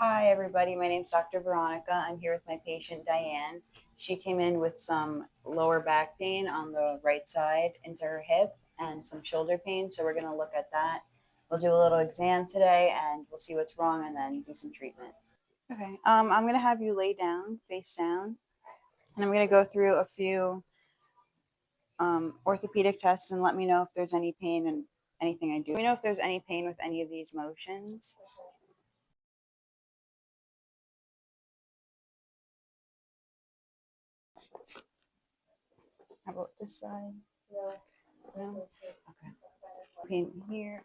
Hi, everybody. My name's Dr. Veronica. I'm here with my patient, Diane. She came in with some lower back pain on the right side into her hip and some shoulder pain. So we're going to look at that. We'll do a little exam today and we'll see what's wrong and then do some treatment. Okay. I'm going to have you lay down, face down, and I'm going to go through a few orthopedic tests and let me know if there's any pain and anything I do. Let me know if there's any pain with any of these motions. How about this side? No? Okay. Pain here.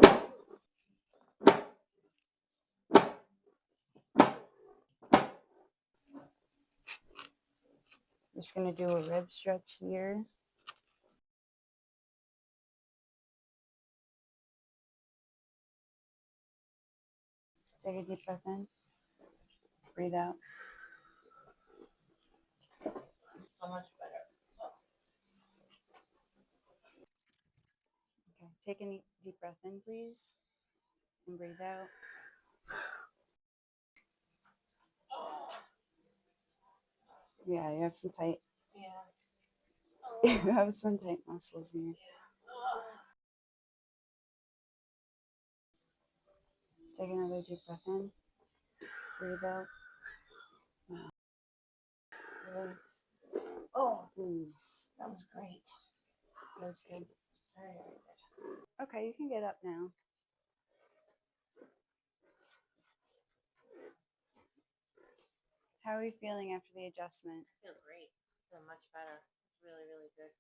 I'm just going to do a rib stretch here. Take a deep breath in. Breathe out. So much better. Okay, take a deep breath in, please, and breathe out. Yeah, you have some tight. Yeah. You have some tight muscles in here. Take another deep breath in. Breathe out. Wow. Relax. Oh, that was great. That was good. Very, very good. Okay, you can get up now. How are you feeling after the adjustment? I feel great. I feel much better. It's really, really good.